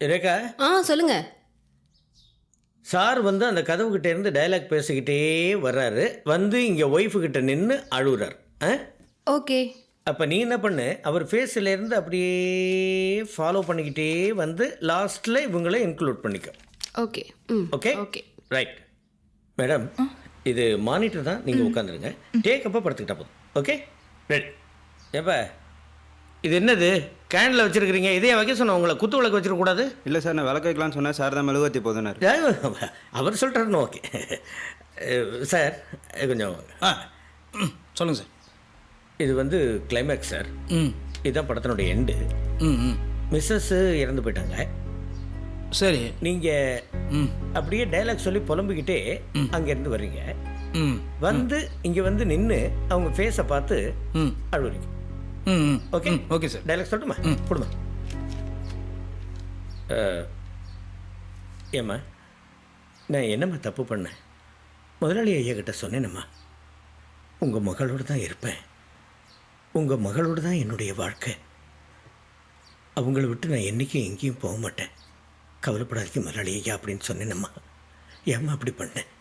ரேகா, சொல்லுங்க. சார் வந்து அந்த கதவுகிட்ட இருந்து டயலாக் பேசிக்கிட்டே வர்றாரு. வந்து இங்கே ஒய்ஃபு கிட்ட நின்று அழுகுறார். ஓகே. அப்போ நீ என்ன பண்ணு, அவர் ஃபேஸில் இருந்து அப்படியே ஃபாலோ பண்ணிக்கிட்டே வந்து லாஸ்ட்டில் இவங்கள இன்க்ளூட் பண்ணிக்கோ. Okay. Okay okay. Right. Madam, இது மானிட்டர் தான், நீங்கள் உட்காந்துருங்க. டேக் அப்போ படுத்துக்கிட்டா போதும். Okay ready. ஏப்பா இது என்னது கேனில் வச்சுருக்கிறீங்க? இதே வைக்க சொன்ன உங்களை குத்து விளக்கு வச்சிருக்கக்கூடாது. இல்லை சார், நான் விளக்கு வைக்கலான்னு சொன்னேன். சார் தான் மெழுகுவத்தி போதுனார். அவர் சொல்கிறாருன்னு ஓகே. சார் கொஞ்சம் சொல்லுங்கள் சார். இது வந்து கிளைமேக்ஸ் சார். இதுதான் படத்தினுடைய எண்டு. மிஸ்ஸஸ் இறந்து போயிட்டாங்க. சரி. நீங்கள் அப்படியே டைலாக் சொல்லி புலம்பிக்கிட்டே அங்கேருந்து வர்றீங்க. வந்து இங்கே வந்து நின்று அவங்க ஃபேஸை பார்த்து அழுவுறீங்க. Okay okay sir. டைலாக் சொல்லட்டுமா? கொடுமா. ஏம்மா, நான் என்னம்மா தப்பு பண்ணேன்? முதலாளி ஐயா கிட்ட சொன்னேனம்மா, உங்கள் மகளோடு தான் இருப்பேன், உங்கள் மகளோடு தான் என்னுடைய வாழ்க்கை, அவங்கள விட்டு நான் என்றைக்கும் எங்கேயும் போக மாட்டேன், கவலைப்படாதீங்க முதலாளி ஐயா அப்படின்னு சொன்னேனம்மா. ஏம்மா அப்படி பண்ணேன்?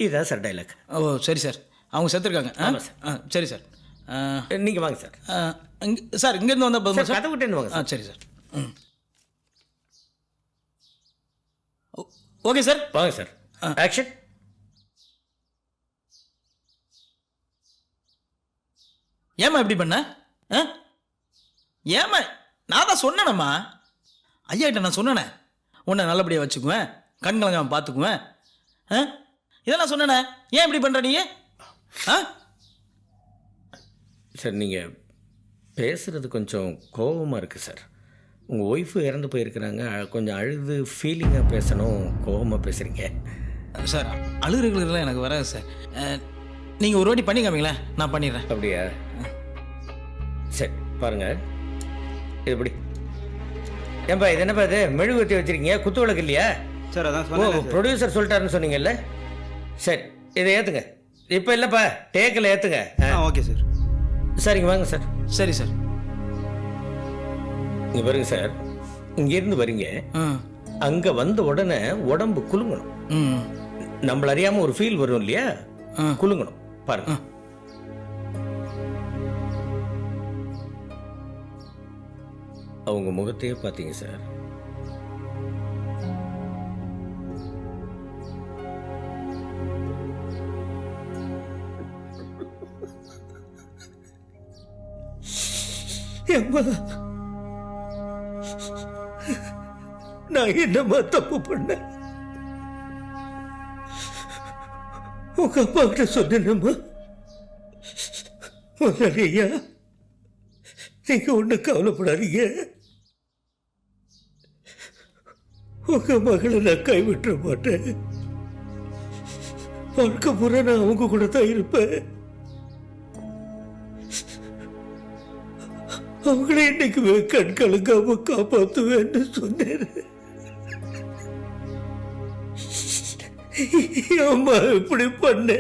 இதுதான் சார் டைலாக். ஓ சரி சார். அவங்க செத்துருக்காங்க. ஆமாம் சார். சரி சார். நீங்கள் வாங்க சார். சார் இங்கேருந்து வந்தால் போதும் சார். கதை விட்டேன்னு வாங்க சார். சரி சார். Okay sir. வாங்க சார். ஆக்ஷன். ஏம்மா இப்படி பண்ண? ஏம்மா, நான் தான் சொன்னேனம்மா, ஐயா கிட்ட நான் சொன்னேனே உன்னை நல்லபடியாக வச்சுக்குவேன், கண் கலங்காமல் பார்த்துக்குவேன். இதெல்லாம் சொன்னேனே, ஏன் இப்படி பண்ணுற நீ? சார் நீங்கள் பேசுகிறது கொஞ்சம் கோபமாக இருக்குது சார். உங்கள் ஒய்ஃபு இறந்து போயிருக்கிறாங்க, கொஞ்சம் அழுது ஃபீலிங்காக பேசணும், கோபமாக பேசுகிறீங்க சார். அழுகுறதுலாம் எனக்கு வராது சார். நீங்கள் ஒரு வாட்டி பண்ணி காமிங்களேன், நான் பண்ணிடுறேன். அப்படியா? சரி பாருங்கள், இதுபடி. ஏன்பா இது என்னப்பா இது மெழுகுவத்தி வச்சுருக்கீங்க, குத்து விளக்கு இல்லையா? சார் அதான் ஓ சொன்னேன். ப்ரொடியூசர் சொல்லிட்டாருன்னு சொன்னீங்கல்ல. சரி இதை ஏற்றுங்க. இப்போ இல்லைப்பா, டேக்கில் ஏற்றுங்க. Okay sir. சரிங்க வாங்க சார். சரி சார். இங்கே பாருங்க சார், இங்கேருந்து வரீங்க, அங்கே வந்த உடனே உடம்பு குலுங்கணும். நம்மள அறியாமல் ஒரு ஃபீல் வரும் இல்லையா, குலுங்கணும். பாருங்க. அவங்க முகத்தையே பார்த்தீங்க சார். நான் என்னம்மா தப்பு பண்ணேன்? உங்க அப்பா கிட்ட சொன்னேன்மா, ஐயா நீங்க ஒண்ணு கவலைப்படாதீங்க, உங்க மகளை நான் கைவிட்டுற மாட்டேன், வாழ்க்கை பூரா நான் அவங்க கூட தான் இருப்பேன், அவங்கள இன்னைக்கு கண் கலங்காம காப்பாத்துவேன்னு சொன்னேன். அம்மா இப்படி பண்ண,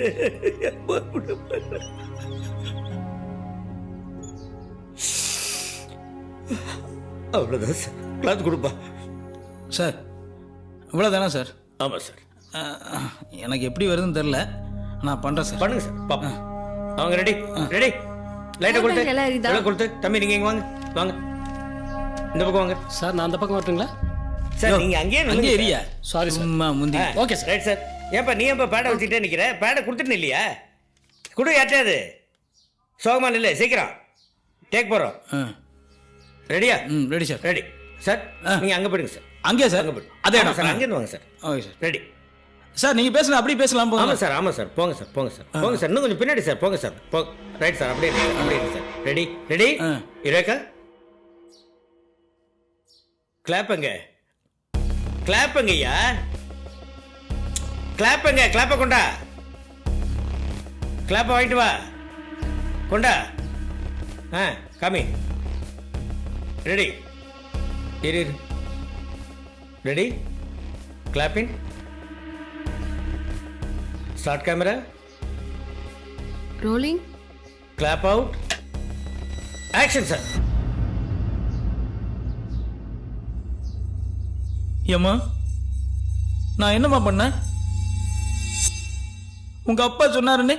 அம்மா இப்படி பண்ண. அவ்வளோதான் சார். கிளாஸ் கொடுப்பா சார். இவ்வளோதானே சார்? ஆமாம் சார். எனக்கு எப்படி வருதுன்னு தெரில, நான் பண்ணுறேன் சார். பண்ணுங்க சார். பாப்பா அவங்க ரெடி ரெடி. லைட்டை கொடுத்து கொடுத்து. தம்பி நீங்கள் இங்கே வாங்க, வாங்க இந்த பக்கம் வாங்க சார். நான் அந்த பக்கம் வரட்டுங்களா சார்? நீங்கள் அங்கேயே எரியா. சாரி சும்மா முந்தி. Okay sir. Right sir. ஏன்ப்பா நீ ஏன்ப்பா பேடை வச்சுக்கிட்டே நிற்கிற? பேடை கொடுத்துட்டு இல்லையா? கொடு யாட்டாது. சோகமா இல்லை, சீக்கிரம் டேக் போகிறோம். ரெடியா? Ready sir. Ready sir. நீங்கள் அங்கே போயிடுங்க சார். அங்கேயா சார்? அங்கே போய்டு. அதே இடம் சார். அங்கேருந்து வாங்க sir. Okay sir. Ready sir. நீங்கள் பேசலாம், அப்படியே பேசலாம். ஆமாம் சார், ஆமாம் சார். போங்க சார், போங்க சார், போங்க சார். இன்னும் கொஞ்சம் பின்னாடி சார், போங்க சார். Right sir. அப்படியே அப்படியே சார். Ready ready. இரேகா கிளாப்புங்க, கிளாப்புங்கய்யா, கிளாப்புங்க. கிளாப்பை கொண்டா, கிளாப்பை வாங்கிட்டு வா, கொண்டா. காமி. ரெடி இரு. Ready. Clapping. Start camera. Rolling. Clap out. Action sir. ஏம்மா நான் என்னம்மா பண்ணேன்? உங்க அப்பா சொன்னாருன்னு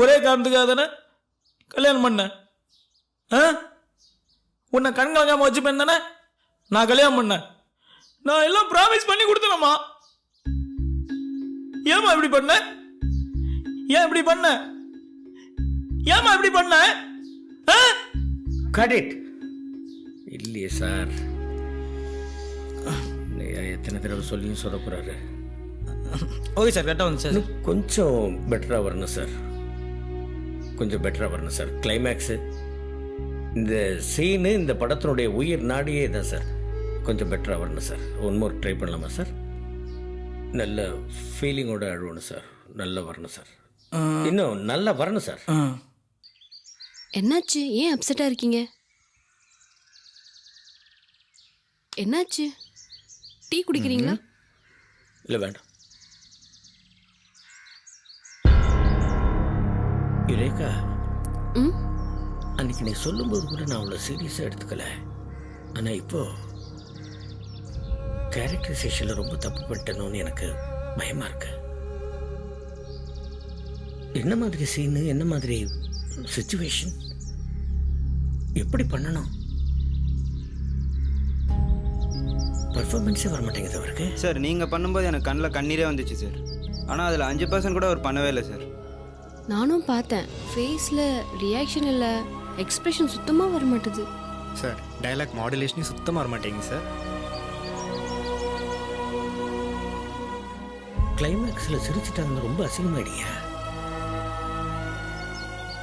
ஒரே காரணத்துக்காக தானே கல்யாணம் பண்ணேன். ஆ உன்னை கண்கலங்காம வச்சுப்பேன் தானே நான் கல்யாணம் பண்ணேன். நான் எல்லாம் ப்ராமிஸ் பண்ணி கொடுத்தேனம்மா. ஏம்மா இப்படி பண்ண? ஏன் இப்படி பண்ண? ஏம்மா இப்படி பண்ண? ஆ? கரெக்ட் இல்லையே சார். எத்தனை தடவை சொல்லியும் சொல்ல போகிறாரு. ஓகே சார், கரெக்டாக வந்து சார். கொஞ்சம் பெட்டராக வரணும் சார், கொஞ்சம் பெட்டராக வரணும் சார். கிளைமேக்ஸு, இந்த சீனு இந்த படத்தினுடைய உயிர் நாடியே தான் சார். கொஞ்சம் பெட்டராக வரணும் சார். ஒன் மோர் ட்ரை பண்ணலாமா சார்? நல்ல ஃபீலிங்கோட அழுவணும் சார். நல்லா வரணும் சார். இன்னும் நல்லா வரணும் சார். என்னாச்சு? ஏன் அப்செட்டாக இருக்கீங்க? என்னாச்சு? டீ குடிக்கிறீங்களா? இல்லை வேண்டாம். யுரேகா, ம் அன்னைக்கு நீ சொல்லும்போது கூட நான் அவ்வளோ சீரியஸாக எடுத்துக்கல. ஆனால் இப்போ கேரக்டரைசேஷனில் ரொம்ப தப்பு பண்ணிட்டேனோன்னு எனக்கு பயமாக இருக்கு. என்ன மாதிரி சீனு, என்ன மாதிரி சிச்சுவேஷன், எப்படி பண்ணணும்? பர்ஃபார்மன்ஸே வர மாட்டேங்குது அவருக்கு. சார் நீங்கள் பண்ணும்போது எனக்கு கண்ணில் கண்ணீரே வந்துச்சு சார். ஆனால் அதில் 5% கூட அவர் பண்ணவே இல்லை சார். நானும் பார்த்தேன். ஃபேஸில் ரியாக்ஷன் இல்லை, எக்ஸ்பிரஷன் சுத்தமாக வர மாட்டுது. சார் டைலாக் மாடுலேஷனே சுத்தமாக வர மாட்டேங்குது சார். கிளைமேக்ஸில் சிரிச்சிட்டாங்க, ரொம்ப அசிங்கமாயிடியா.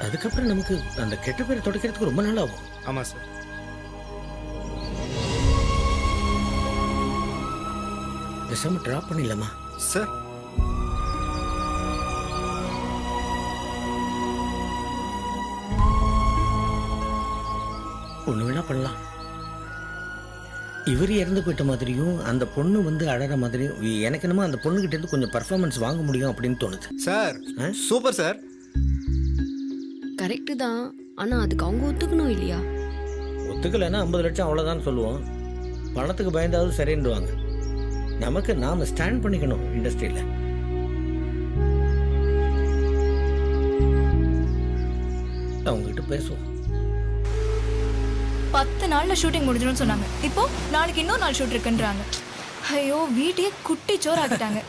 அதுக்கப்புறம் நமக்கு அந்த கெட்ட பேரை தொடக்கிறதுக்கு ரொம்ப நாள் ஆகும். ஆமாம் சார். பேசாம ட்ராப் பண்ணிடலாமா சார்? ஒன்று வேணா பண்ணலாம். இவர் இறந்து போயிட்ட மாதிரியும் அந்த பொண்ணு வந்து அழற மாதிரியும் எனக்கு என்னமோ அந்த பொண்ணுகிட்ட இருந்து கொஞ்சம் பர்ஃபார்மன்ஸ் வாங்க முடியும் அப்படின்னு தோணுது. Sir super sir. கரெக்டு தான், ஆனால் அதுக்கு அவங்க ஒத்துக்கணும் இல்லையா? ஒத்துக்கலைன்னா 50 லட்சம் அவ்வளோதான் சொல்லுவோம். பணத்துக்கு பயந்தாவது சரின்னுவாங்க. நமக்கு நாம ஸ்டாண்ட் பண்ணிக்கணும் இண்டஸ்ட்ரியில். அவங்ககிட்ட பேசுவோம். 10 நாள்ல ஷூட்டிங் முடிஞ்சிடும்னு சொன்னாங்க. இப்போ நாளைக்கு இன்னொரு நாள் ஷூட் இருக்குன்றாங்க. ஐயோ, வீட்டையே குட்டி சோறாக்கிட்டாங்க.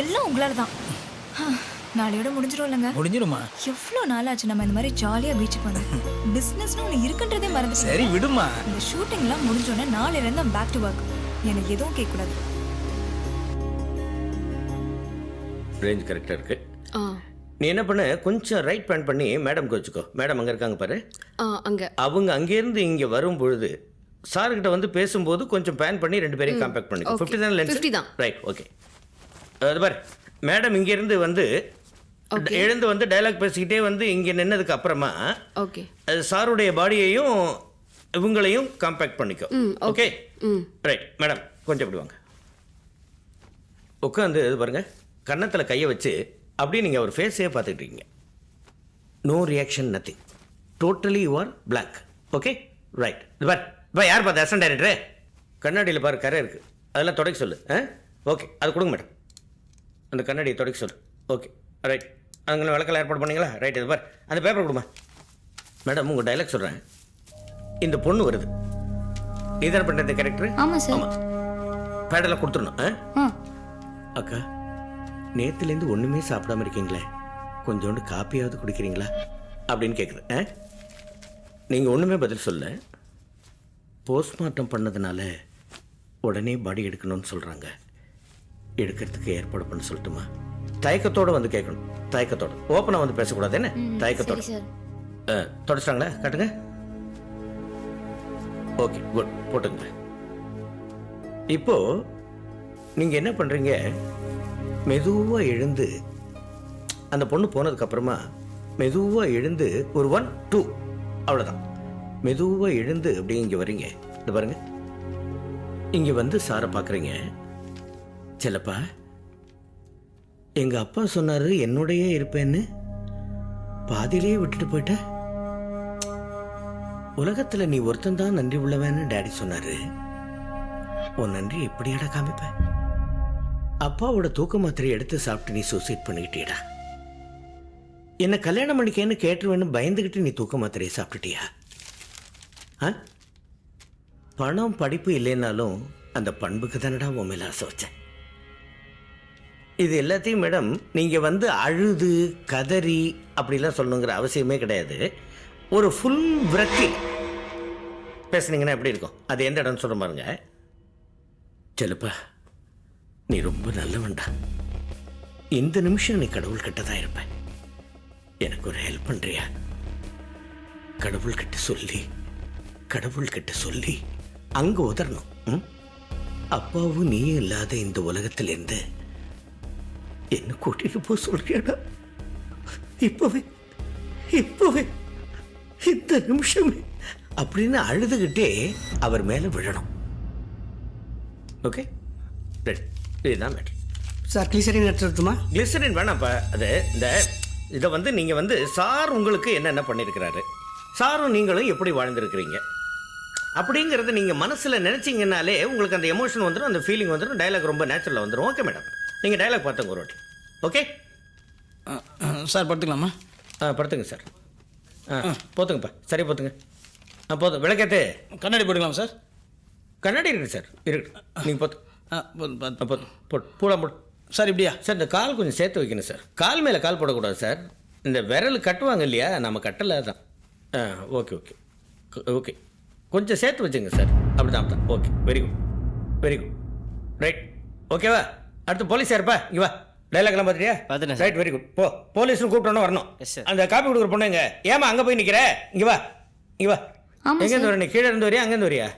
எல்லாம் உங்களால தான். நாளையோட முடிஞ்சிடும் இல்லைங்க? முடிஞ்சிருமா? எவ்வளோ நாள் ஆச்சு நம்ம இந்த மாதிரி ஜாலியாக பீச்சுக்கு வந்து. பிஸ்னஸ்னு ஒன்று இருக்குன்றதே மறந்து. சரி விடுமா. இந்த ஷூட்டிங்லாம் முடிஞ்சோடனே நாளையிலேருந்து பேக் டு ஒர்க். எனக்கு எதுவும் கேட்கக்கூடாது. ரேஞ்ச் கரெக்டாக இருக்கு. ஆ நீ என்ன பண்ண, கொஞ்சம் ரைட் பேன் பண்ணி மேடம்க்கு வச்சுக்கோ. மேடம் அங்கே இருக்காங்க பாரு. அங்கே அவங்க அங்கேருந்து இங்கே வரும் பொழுது சார்கிட்ட வந்து பேசும்போது கொஞ்சம் பேன் பண்ணி 2 பேரையும் காம்பேக்ட் பண்ணிக்கோ. 50 தான் லென்ஸ். 50 தான். Right, okay. அது பாரு, மேடம் இங்கேருந்து வந்து எழுந்து வந்து டைலாக் பேசிக்கிட்டே வந்து இங்கே நின்னதுக்கு அப்புறமா ஓகே சாருடைய பாடியையும் இவங்களையும் காம்பேக்ட் பண்ணிக்கோ. Okay right. மேடம் கொஞ்சம் இப்படி வாங்க. உட்காந்து இது பாருங்க, கன்னத்தில் கையை வச்சு அப்படியே நீங்கள் அவர் ஃபேஸே பார்த்துக்கிட்டு இருக்கீங்க. No reaction, nothing. Totally you are black. Okay right. இது பார் இப்போ யார் பார்த்து அசன் டைரக்டரு? கண்ணாடியில் பாரு கரை இருக்குது, அதெல்லாம் தொடக்க சொல்லு. ஓகே அது கொடுங்க மேடம். அந்த கண்ணாடியை தொடக்க சொல்லு. Okay right. அங்கே விளக்கெல்லாம் ஏற்பாடு பண்ணீங்களா? ரைட். இது பார் அந்த பேப்பர் கொடுமா. மேடம் உங்கள் டைலாக் சொல்கிறேன். இந்த பொண்ணு வருது, நீதான பண்ணுற இந்த கேரக்டர்? ஆமாம் சார். ஆமாம், பேடெல்லாம் கொடுத்துடணும். அக்கா, நேற்றுலேருந்து ஒன்றுமே சாப்பிடாம இருக்கீங்களே, கொஞ்சோண்டு காப்பியாவது குடிக்கிறீங்களா அப்படின்னு கேட்குது. நீங்கள் ஒன்றுமே பதில் சொல்ல. போஸ்ட்மார்ட்டம் பண்ணதுனால உடனே பாடி எடுக்கணும்னு சொல்கிறாங்க. எடுக்கிறதுக்கு ஏற்பாடு பண்ண சொல்லட்டுமா? தயக்கத்தோடு வந்து கேட்கணும். தயக்கத்தோடு, ஓப்பனாக வந்து பேசக்கூடாது. என்ன தயக்கத்தோடு? தொடச்சிட்டாங்களா? காட்டுங்க. ஓகே குட், போட்டுங்க. இப்போ நீங்கள் என்ன பண்ணுறீங்க, மெதுவாக எழுந்து அந்த பொண்ணு போனதுக்கப்புறமா மெதுவாக எழுந்து ஒரு 1 2 அவ்வளோதான். மெதுவாக எழுந்து அப்படியே இங்கே வரீங்க. இது பாருங்க, இங்கே வந்து சாரை பார்க்குறீங்க. செல்லப்பா, எங்கள் அப்பா சொன்னார் என்னுடையே இருப்பேன்னு, பாதியிலேயே விட்டுட்டு போயிட்ட. உலகத்தில் நீ ஒருத்தன் தான் நன்றி உள்ளவன்னு டேடி சொன்னார். உன் நன்றி எப்படியாடா காமிப்ப? அப்பாவோட தூக்க மாத்திரை எடுத்து சாப்பிட்டு நீ சூசைட் பண்ணிக்கிட்டியடா. என்ன கல்யாணம் பண்ணிக்கன்னு கேட்டுருவேன்னு பயந்துக்கிட்டு நீ தூக்க மாத்திரையை சாப்பிட்டுட்டியா? பணம் படிப்பு இல்லைன்னாலும் அந்த பண்புக்கு தானடா உன் மேல ஆசை வச்சேன். இது எல்லாத்தையும் மேடம் நீங்கள் வந்து அழுது கதறி அப்படிலாம் சொல்லணுங்கிற அவசியமே கிடையாது. ஒரு ஃபுல் விரக்தி பேசுனீங்கன்னா எப்படி இருக்கும்? அது எந்த இடம்னு சொல்ல பாருங்க. செல்லுப்பா, நீ ரொம்ப நல்லவன்டா. இந்த நிமிஷம் நீ கடவுள் கிட்ட தான் இருப்ப. எனக்கு ஒரு ஹெல்ப் பண்ணுறியா? கடவுள்கிட்ட சொல்லி அங்கே உதறணும். அப்பாவும் நீயும் இல்லாத இந்த உலகத்திலேருந்து என்ன கூட்டிட்டு போ சொல்றியாடா? இப்பவே இந்த நிமிஷமே அப்படின்னு அழுதுகிட்டே அவர் மேல விழணும். ஓகே, இதுதான் மேட்டர். சார் கிளிசரின் எடுத்துமா? கிளிசரின் வேணாம்ப்பா. அது இதை வந்து நீங்கள் வந்து சார் உங்களுக்கு என்னென்ன பண்ணியிருக்கிறாரு, சாரும் நீங்களும் எப்படி வாழ்ந்துருக்கிறீங்க அப்படிங்கிறத நீங்கள் மனசில் நினச்சிங்கனாலே உங்களுக்கு அந்த எமோஷன் வந்துடும், அந்த ஃபீலிங் வந்துடும், டைலாக் ரொம்ப நேச்சுரலாக வந்துடும். ஓகே மேடம், நீங்கள் டைலாக் பார்த்துங்க ஒரு வாட்டி. ஓகே சார் படுத்துக்கலாமா? படுத்துங்க சார். போத்துங்கப்பா, சரி போத்துங்க. போதும். விளக்கேத்து. கண்ணாடி போட்டுக்கலாம் சார்? கண்ணாடி இருக்குது சார், இருக்குது. நீங்கள் போதும் பூலாம் போட்டு. சார் இப்படியா சார்? இந்த கால் கொஞ்சம் சேர்த்து வைக்கணும் சார். கால் மேலே கால் போடக்கூடாது சார். இந்த விரல் கட்டுவாங்க இல்லையா, நம்ம கட்டலை தான். ஓகே ஓகே ஓகே, கொஞ்சம் சேர்த்து வச்சுங்க சார். அப்படி தான். Okay, very good right. ஓகேவா? அடுத்து போலீஸ் யாருப்பா? இங்கே வா. டைலாக்லாம் பார்த்துட்டியா? பார்த்துட்டேன். Right, very good. போலீஸ்னு கூப்பிட்டோன்னு வரணும். அந்த காப்பி கொடுக்குற பொண்ணுங்க ஏமா அங்கே போய் நிற்கிற? இங்கே வா. எங்கேருந்து வர? நீ கீழே இருந்து வரியா அங்கேருந்து வரியா?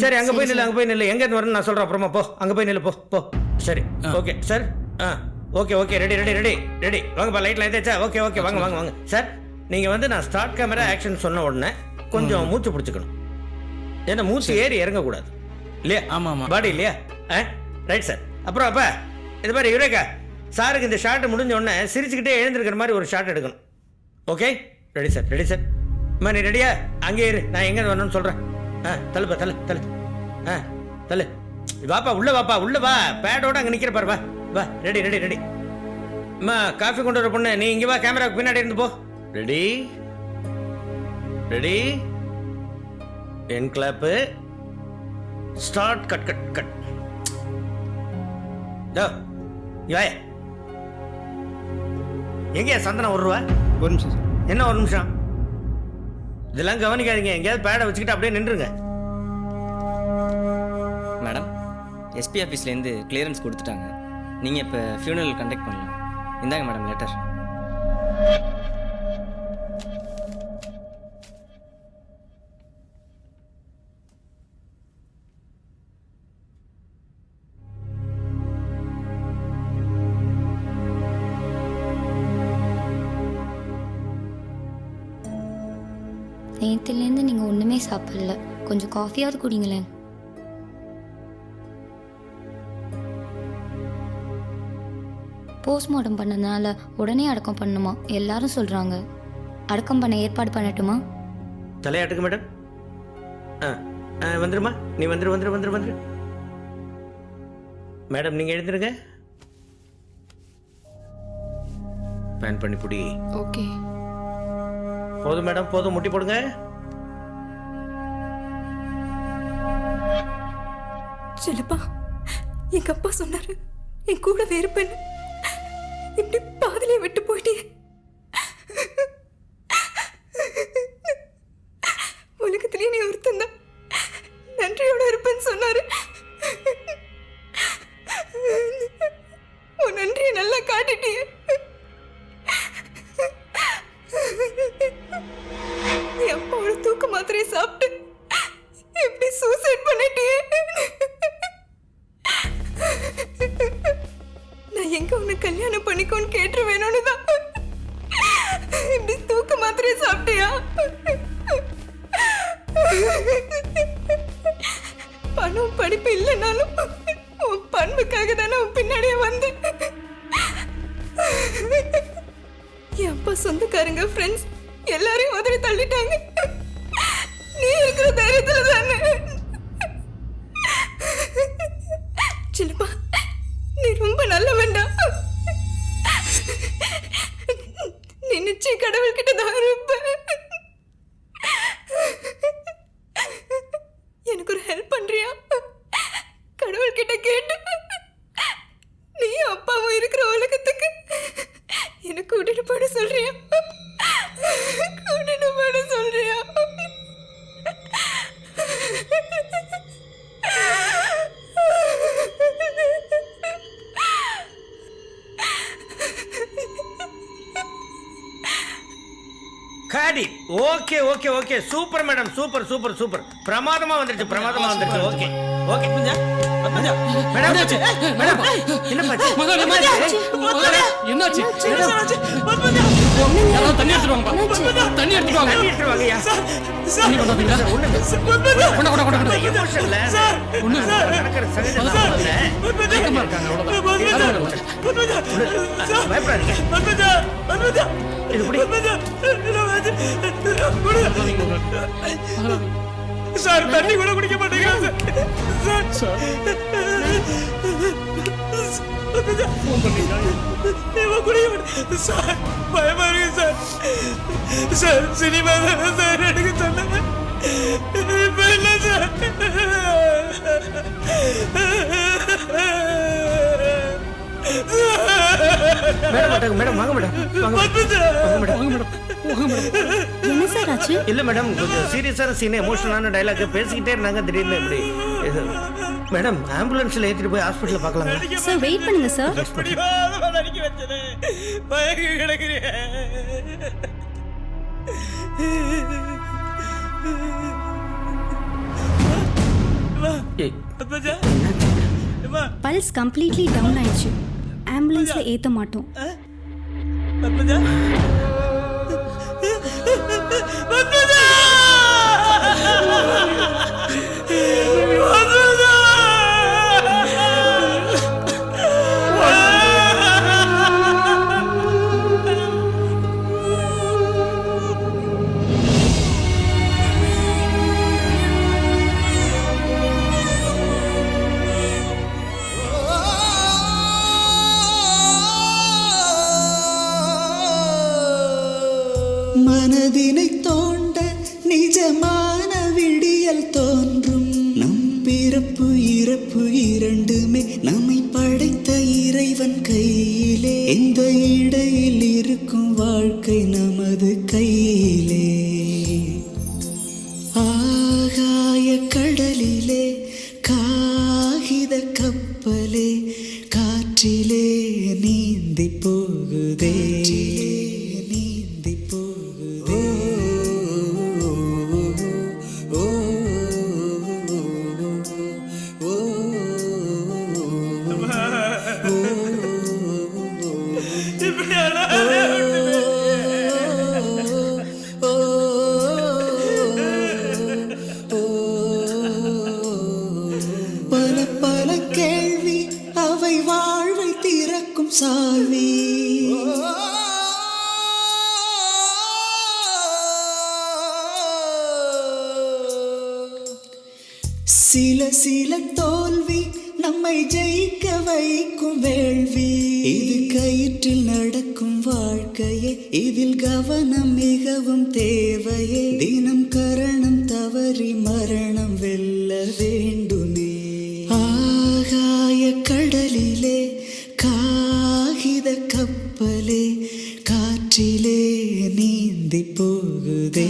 சரி, அங்கே போய் நில்லு. எங்கேருந்து வரணும்னு நான் சொல்கிறேன் அப்புறமா. அங்கே போய் நில்லு. போ. சரி, ஓகே சார். Okay ready. வாங்கப்பா, லைட்லாம் ஏதாச்சா? ஓகே வாங்க சார். நீங்கள் வந்து நான் ஸ்டார்ட் கேமரா ஆக்ஷன் சொன்ன உடனே கொஞ்சம் மூச்சு பிடிச்சிக்கணும். ஏன்னா மூச்சு ஏறி இறங்கக்கூடாது இல்லையா? ஆமாம், பாடி இல்லையா? Right sir. அப்புறம் அப்பா இது மாதிரி யுரேகா சாருக்கு இந்த ஷார்ட் முடிஞ்ச உடனே சிரிச்சுக்கிட்டே எழுந்திருக்கிற மாதிரி ஒரு ஷார்ட் எடுக்கணும். Okay, ready sir. அம்மா நீ ரெடியா? அங்கே இரு, நான் எங்கே வரணும்னு சொல்கிறேன். தள்ளுப்பா, தள்ளு. வாப்பா, உள்ள வா. பேடோட அங்கே நிற்கிற பாரு. வா. ரெடி. அம்மா காஃபி கொண்டு வர பொண்ணு, நீ இங்கே வா. கேமராவுக்கு பின்னாடி இருந்து போ. ரெடி என் கிளாப்பு ஸ்டார்ட். கட். எங்கேயா சந்தனம்? 1 ரூபா. ஒரு நிமிஷம் சார். என்ன 1 நிமிஷம்? இதெல்லாம் கவனிக்காதீங்க. எங்கேயாவது பேடை வச்சுக்கிட்டு அப்படியே நின்றுங்க. மேடம், எஸ்பி ஆஃபீஸ்லேருந்து கிளியரன்ஸ் கொடுத்துட்டாங்க. நீங்கள் இப்போ ஃபியூனரல் கண்டக்ட் பண்ணலாம். இந்தாங்க மேடம் லெட்டர். நேற்றுலேருந்து நீங்கள் ஒன்றுமே சாப்பிடல. கொஞ்சம் காஃபியாவது குடிங்களேன். போஸ்ட்மார்ட்டம் பண்ணதுனால உடனே அடக்கம் பண்ணணுமா எல்லாரும் சொல்கிறாங்க. அடக்கம் பண்ண ஏற்பாடு பண்ணட்டுமா? தலையாட்டுக்கு மேடம். வந்துருமா? நீ வந்துரு. மேடம் நீங்கள் எழுந்துருங்க. பேன் பண்ணி புடி. ஓகே. போதும் மேடம், போதும். முட்டி போடுங்க. செல்லப்பா, எங்க அப்பா சொன்னாரு என் கூட வேறுபண்ணு. இப்படி பாதிலே விட்டு போயிட்டே. உலகத்திலேயே நீ ஒருத்தன் தான் நன்றியோட இருப்பேன்னு சொன்னாரு. உன் நன்றியை நல்லா காட்டிட்டியே. என் அப்பாவோட தூக்க மாத்திரையை சாப்பிட்டு எப்படி சூசைட் பண்ணிட்டியே. நான் எங்க உன்னை கல்யாணம் பண்ணிக்கோன்னு கேட்டு வேணும்னு தான் இப்படி தூக்க மாத்திரையை சாப்பிட்டியா? பணம் படிப்பு இல்லைனாலும் உன் பண்புக்காக தானே உன் பின்னாடியே வந்து. என் அப்பா சொந்தக்காரங்க ஃப்ரெண்ட்ஸ் எல்லாரையும் உதறி தள்ளிட்டாங்க. நீ okay okay okay super madam super super super பிரமாதமா வந்துருச்சு ஓகே ஓகே அத்மஜா மேடம் மேடம் என்ன பாச்சு என்னாச்சு யாராவது தண்ணி எடுத்துட்டு வாங்க தண்ணி எடுத்துட்டு வாங்கய்யா தண்ணி கொண்டாந்தீங்களா கொண்டா எமோஷன்ல ஒண்ணு நடக்கிற சகஜமா இருக்காங்க அவ்வளவுதான் பயப்படாதீங்க இது புடி சார் தண்ணி கூட குடிக்க மாட்டேங்க சார் சார் பயமா இருக்கு சார் சினிமா தானே சார் எனக்கு சொன்னாங்க இப்ப இல்லை சார் மேடம் வாங்க மேடம் என்ன சார் ஆச்சு? இல்ல மேடம் கொஞ்சம் சீரியஸான சீன் எமோஷனலான டயலாக் பேசிக்கிட்டே இருந்தாங்க திடீர்னு இப்படி இது மேடம் ஆம்புலன்ஸ்ல ஏத்திட்டு போய் ஹாஸ்பிடல்ல பார்க்கலாங்களா சார் வெயிட் பண்ணுங்க சார். பல்ஸ் கம்ப்ளீட்லி டவுன் ஆயிடுச்சு. ஆம்புலன்ஸ்ல ஏத்த மாட்டோம். மனதினை தோண்ட நிஜமான விடியல் தோன்றும். நம் பிறப்பு இறப்பு இரண்டுமே நம்மை படைத்த இறைவன் கையிலே. எந்த இடையில் இருக்கும் வாழ்க்கை நமது கையிலே. ஆகாய கடலிலே காகித கப்பலே காற்றிலே நீந்தி போகுதே. பல பல கேள்வி அவை வாழ்வை திறக்கும் சாவி. சில சில தோல்வி நம்மை ஜெயிக்க வைக்கும் வேள்வி. இது கயிற்றில் நடக்கும் வாழ்க்கையே, இதில் கவனம் மிகவும் தேவையே. தினம் கரணம் தவறி மரணம் வெல்ல வேண்டுமே. ஆகாய கடலிலே காகித கப்பலே காற்றிலே நீந்தி போகுதே.